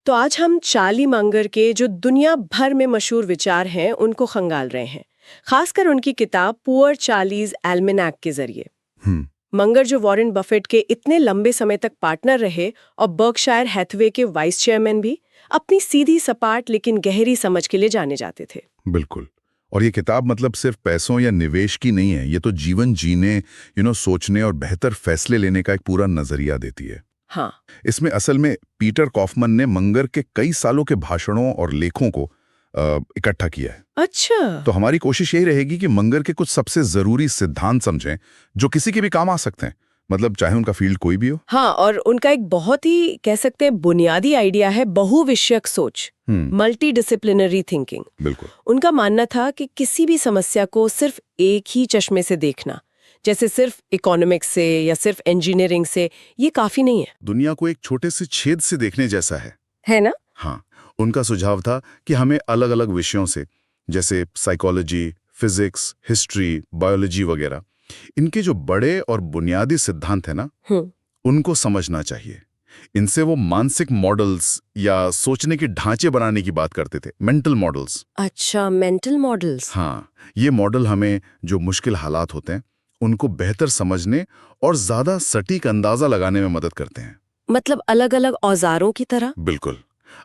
तो आज हम चार्ली मंगर के जो दुनिया भर में मशहूर विचार हैं उनको खंगाल रहे हैं, खासकर उनकी किताब पुअर चार्लीज एल्मेनाक के जरिए। मंगर जो वॉरेन बफेट के इतने लंबे समय तक पार्टनर रहे और बर्कशायर हैथवे के वाइस चेयरमैन भी, अपनी सीधी सपाट लेकिन गहरी समझ के लिए जाने जाते थे। बिल्कुल। और ये किताब मतलब सिर्फ पैसों या निवेश की नहीं है, ये तो जीवन जीने, सोचने और बेहतर फैसले लेने का एक पूरा नजरिया देती है। हाँ, इसमें असल में पीटर कॉफमन ने मंगर के कई सालों के भाषणों और लेखों को इकट्ठा किया है। अच्छा। तो हमारी कोशिश यही रहेगी कि मंगर के कुछ सबसे जरूरी सिद्धांत समझें जो किसी के भी काम आ सकते हैं, मतलब चाहे उनका फील्ड कोई भी हो। हाँ, और उनका एक बहुत ही कह सकते हैं बुनियादी आइडिया है बहुविषयक सोच, मल्टी डिसिप्लिनरी थिंकिंग। बिल्कुल। उनका मानना था कि किसी भी समस्या को सिर्फ एक ही चश्मे से देखना, जैसे सिर्फ इकोनॉमिक्स से या सिर्फ इंजीनियरिंग से, ये काफी नहीं है। दुनिया को एक छोटे से छेद से देखने जैसा है ना? हाँ, उनका सुझाव था कि हमें अलग अलग विषयों से, जैसे साइकोलॉजी, फिजिक्स, हिस्ट्री, बायोलॉजी वगैरह, इनके जो बड़े और बुनियादी सिद्धांत है ना, उनको समझना चाहिए। इनसे वो मानसिक मॉडल्स या सोचने के ढांचे बनाने की बात करते थे, मेंटल मॉडल्स। अच्छा, मेंटल मॉडल्स। हाँ, ये मॉडल हमें जो मुश्किल हालात होते हैं उनको बेहतर समझने और ज्यादा सटीक अंदाजा लगाने में मदद करते हैं। मतलब अलग अलग औजारों की तरह। बिल्कुल।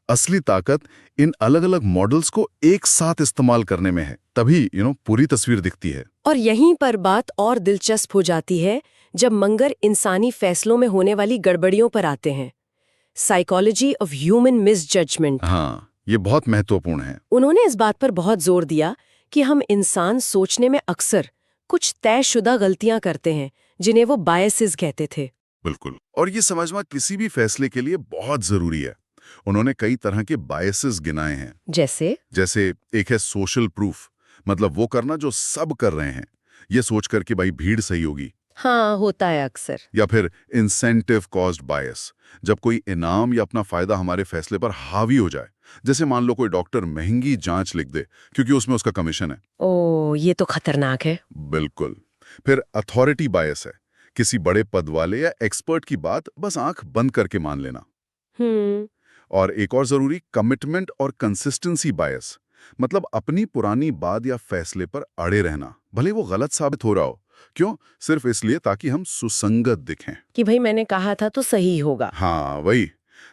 असली ताकत इन अलग अलग मॉडल्स को एक साथ इस्तेमाल करने में है, तभी पूरी तस्वीर दिखती है। और यहीं पर बात और दिलचस्प हो जाती है जब मंगर इंसानी फैसलों में होने वाली गड़बड़ियों पर आते हैं। Psychology of human misjudgement. हाँ, ये बहुत महत्वपूर्ण है। उन्होंने इस बात पर बहुत जोर दिया कि हम इंसान सोचने में अक्सर कुछ तयशुदा गलतियां करते हैं, जिन्हें वो बायसेस कहते थे। बिल्कुल। और ये समझना किसी भी फैसले के लिए बहुत जरूरी है। उन्होंने कई तरह के बायसेस गिनाए हैं। जैसे एक है सोशल प्रूफ, मतलब वो करना जो सब कर रहे हैं, ये सोचकर कि भाई भीड़ सही होगी। हाँ, होता है अक्सर। या फिर इंसेंटिव कॉज्ड बायस, जब कोई इनाम या अपना फायदा हमारे फैसले पर हावी हो जाए। जैसे मान लो कोई डॉक्टर महंगी जांच लिख दे क्योंकि उसमें उसका कमीशन है। ओह, ये तो खतरनाक है। बिल्कुल। फिर अथॉरिटी बायस है, किसी बड़े पद वाले या एक्सपर्ट की बात बस आंख बंद करके मान लेना। और एक और जरूरी, कमिटमेंट और कंसिस्टेंसी बायस, मतलब अपनी पुरानी बात या फैसले पर अड़े रहना, भले वो गलत साबित हो रहा हो। क्यों? सिर्फ इसलिए ताकि हम सुसंगत दिखें, कि भाई मैंने कहा था तो सही होगा। हाँ, वही।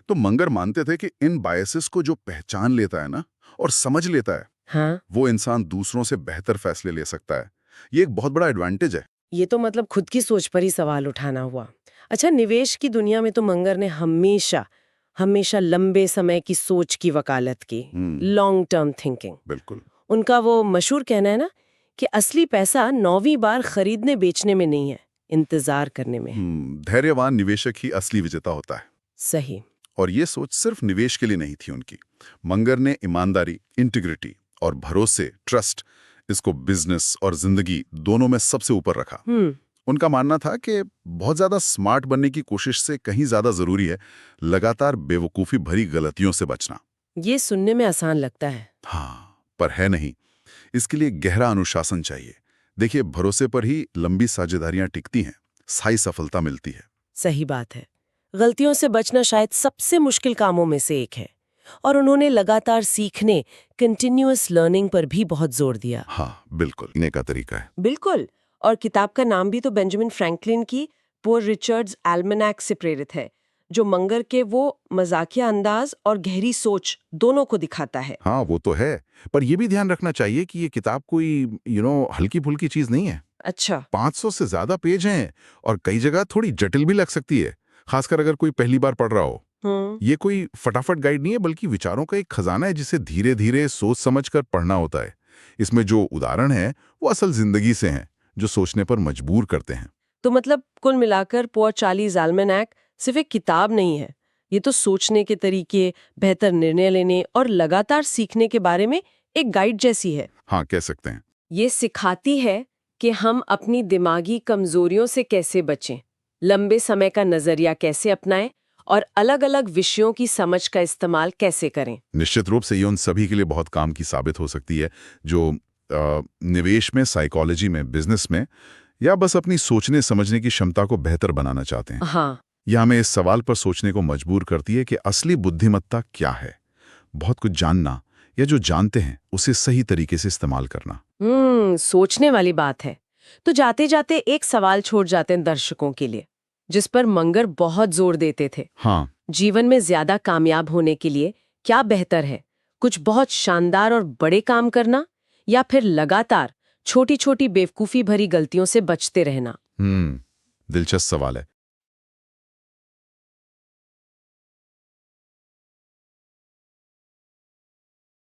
तो मंगर मानते थे कि इन बायसेस को जो पहचान लेता है ना और समझ लेता है, हाँ, वो इंसान दूसरों से बेहतर फैसले ले सकता है। ये एक बहुत बड़ा एडवांटेज है। ये तो मतलब खुद की सोच पर ही सवाल उठाना हुआ। अच्छा, निवेश की दुनिया में तो मंगर ने हमेशा हमेशा लंबे समय की सोच की वकालत की, लॉन्ग टर्म थिंकिंग। बिल्कुल। उनका वो मशहूर कहना है ना कि असली पैसा 9वीं बार खरीदने बेचने में नहीं है, इंतजार करने में है। धैर्यवान निवेशक ही असली विजेता होता है। सही। और ये सोच सिर्फ निवेश के लिए नहीं थी उनकी। मंगर ने ईमानदारी, इंटीग्रिटी और भरोसे, ट्रस्ट, इसको बिजनेस और जिंदगी दोनों में सबसे ऊपर रखा। उनका मानना था कि बहुत ज्यादा स्मार्ट बनने की कोशिश से कहीं ज्यादा जरूरी है लगातार बेवकूफी भरी गलतियों से बचना। ये सुनने में आसान लगता है। हाँ, पर है नहीं। इसके लिए गहरा अनुशासन चाहिए। देखिए, भरोसे पर ही लंबी साझेदारियां टिकती हैं, स्थायी सफलता मिलती है। सही बात है। गलतियों से बचना शायद सबसे मुश्किल कामों में से एक है, और उन्होंने लगातार सीखने, कंटिन्यूअस लर्निंग पर भी बहुत जोर दिया। हाँ, बिल्कुल, इन्हें का तरीका है। बिल्कुल। और किताब का नाम भी तो बेंजामिन फ्रैंकलिन की पुअर रिचर्ड्स एल्मेनाक से प्रेरित है, जो मंगर के वो मजाकिया अंदाज और गहरी सोच दोनों को दिखाता है। हाँ, वो तो है, पर यह भी ध्यान रखना चाहिए कि ये किताब कोई हल्की फुल्की चीज नहीं है। अच्छा। 500 से ज्यादा पेज हैं और कई जगह थोड़ी जटिल भी लग सकती है, खासकर अगर कोई पहली बार पढ़ रहा हो। ये कोई फटाफट गाइड नहीं है, बल्कि विचारों का एक खजाना है जिसे धीरे धीरे सोच समझकर पढ़ना होता है। इसमें जो उदाहरण है वो असल जिंदगी से हैं, जो सोचने पर मजबूर करते हैं। तो मतलब कुल मिलाकर पुअर चार्लीज एल्मेनाक सिर्फ एक किताब नहीं है, ये तो सोचने के तरीके, बेहतर निर्णय लेने और लगातार सीखने के बारे में एक गाइड जैसी है। हाँ, कह सकते हैं। ये सिखाती है कि हम अपनी दिमागी कमजोरियों से कैसे बचें, लंबे समय का नजरिया कैसे अपनाएं और अलग-अलग विषयों की समझ का इस्तेमाल कैसे करें। निश्चित रूप से ये उन सभी के लिए बहुत काम की साबित हो सकती है जो निवेश में, साइकोलॉजी में, बिजनेस में, या बस अपनी सोचने समझने की क्षमता को बेहतर बनाना चाहते हैं। हाँ, यह हमें इस सवाल पर सोचने को मजबूर करती है कि असली बुद्धिमत्ता क्या है। बहुत कुछ जानना या जो जानते हैं उसे सही तरीके से इस्तेमाल करना। सोचने वाली बात है। तो जाते जाते एक सवाल छोड़ जाते हैं दर्शकों के लिए, जिस पर मंगर बहुत जोर देते थे। हाँ, जीवन में ज्यादा कामयाब होने के लिए क्या बेहतर है, कुछ बहुत शानदार और बड़े काम करना या फिर लगातार छोटी छोटी बेवकूफी भरी गलतियों से बचते रहना? दिलचस्प सवाल है।